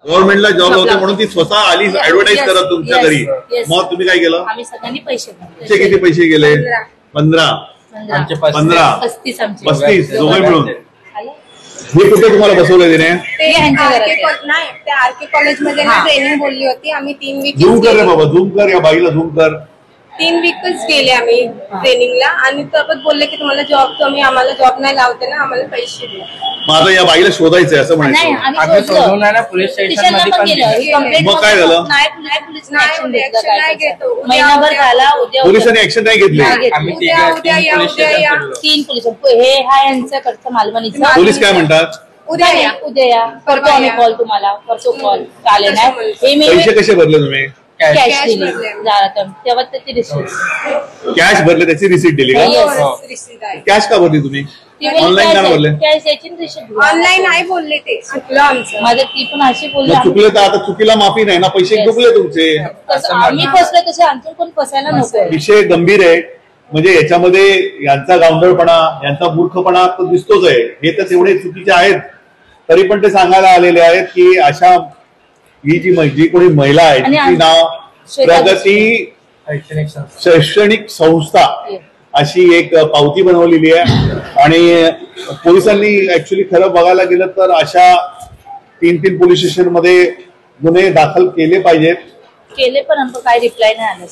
गव्हर्नमेंटला job होते म्हणून ती स्वतः आली ऍडव्हर्टाईज करत तुमच्या घरी. मग तुम्ही काय केलं? आम्ही सगळ्यांनी पैसे किती पैसे गेले? 15 35 दोघे मिळून. हे कुठे तुम्हाला बसवलं तिने? त्या आरके कॉलेजमध्ये ट्रेनिंग बोलली होती. आम्ही 3 वीक झूम कर रे बाबा, झूम कर, या बाईला झूम कर. 3 वीकच गेले आम्ही ट्रेनिंगला आणि सोबत बोलले की तुम्हाला जॉब, तुम्ही आम्हाला जॉब नाही लावते ना, आम्हाला पैसे द्या. माझं या बाईला शोधायचंय असं म्हणायचं. मग काय झालं? महिनाभर झाला, पोलिसांनी ऍक्शन नाही घेतली. 3 पोलीस हे हा यांच्याकडचं मालवणीचा. पोलीस काय म्हणतात? उद्या या करतो आम्ही कॉल, तुम्हाला करतो कॉल. चालेल ना? पैसे कसे भरले तुम्ही? कॅश दिली तेव्हा त्याची रिसिप्ट. कॅश भरले त्याची रिसिप्ट दिली का? कॅश का भरली तुम्ही? ऑनलाईन का भरले? कॅश याची रिसिप्ट. ऑनलाईन नाही बोलले, ते चुकलं आमचं. माझं ती पण अशी बोलली. चुकले तर आता चुकीला माफी नाही ना, पैसे चुकले तुमचे. आम्ही फसलो तसे आणखी कोण फसायला नको. विषय गंभीर आहे. म्हणजे याच्यामध्ये यांचा गावंढळपणा, यांचा मूर्खपणा तो दिसतोच आहे. हे तर तेवढे चुकीचे आहेत, तरी पण ते सांगायला आलेले आहेत की अशा ही जी कोणी महिला आहे तिची नाव प्रगती शैक्षणिक संस्था अशी एक पावती बनवलेली आहे. आणि पोलिसांनी ऍक्च्युली खरं बघायला गेलं तर अशा 3 पोलीस स्टेशन मध्ये गुन्हे दाखल केले पाहिजेत. केले पण आमचं काय रिप्लाय नाही आलं.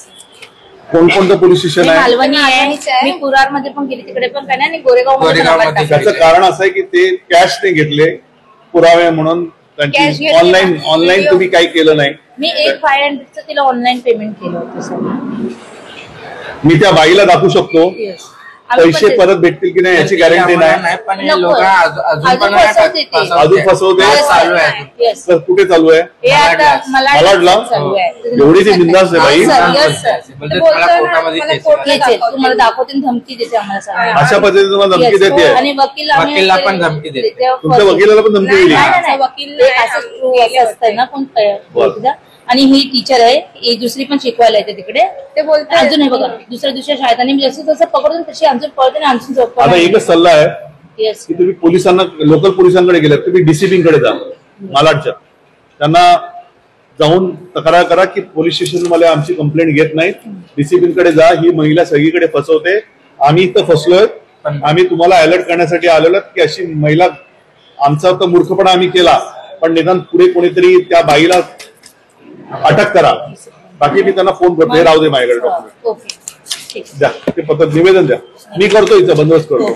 कोणकोणतं पोलीस स्टेशन आहे? मालवणी आहे, मी कुरार मध्ये पण गेली, तिकडे पण काय नाही, आणि गोरेगाव मध्ये. त्याचं कारण असं आहे की ते कॅश नाही घेतले पुरावे म्हणून. त्यांची ऑनलाईन तुम्ही काही केलं नाही. मी 500 तिला ऑनलाईन पेमेंट केलं होतं. मी त्या बाईला दाखवू शकतो. पैसे परत भेटतील की नाही याची गॅरंटी नाही. अजून फसवते. तर कुठे चालू आहे? मलाडला. एवढी ती बिंदास आहे बाई. तुम्हाला दाखवते, धमकी देते आम्हाला. अशा पद्धतीने तुम्हाला धमकी देते. आणि वकीलला पण धमकी देते. तुमच्या वकिलाला पण धमकी दिली? वकील असतं ना कोण. आणि ही टीचर आहे, एक दुसरी पण शिकवायला येते तिकडे. ते बोलतात अजून हे बघा दुसऱ्या शाळेत, आणि जसं तसं पकडून तशी अजून पळते आणि आणखी झोप. आता एकच सल्ला आहे की तुम्ही पोलिसांना, लोकल पोलिसांकडे गेलात, तुम्ही डीसीपीकडे जा मालाडच्या. त्यांना जाऊन तक्रार करा की पोलीस स्टेशन मध्ये आमची कंप्लेंट घेत नाहीत. डीसीपीकडे जा, ही महिला सगळीकडे फसवते, आम्ही इथं फसलोय, आम्ही तुम्हाला अलर्ट करण्यासाठी आलेलो की अशी महिला, आमचा तर मूर्खपणा आम्ही केला, पण निदान पुढे कोणीतरी त्या बाईला अटक करा. बाकी मी त्यांना फोन करतो, हे राहू दे माझ्याकडे डॉक्युमेंट द्या, ते पत्र निवेदन द्या, मी करतो, इथं बंदोबस्त करतो.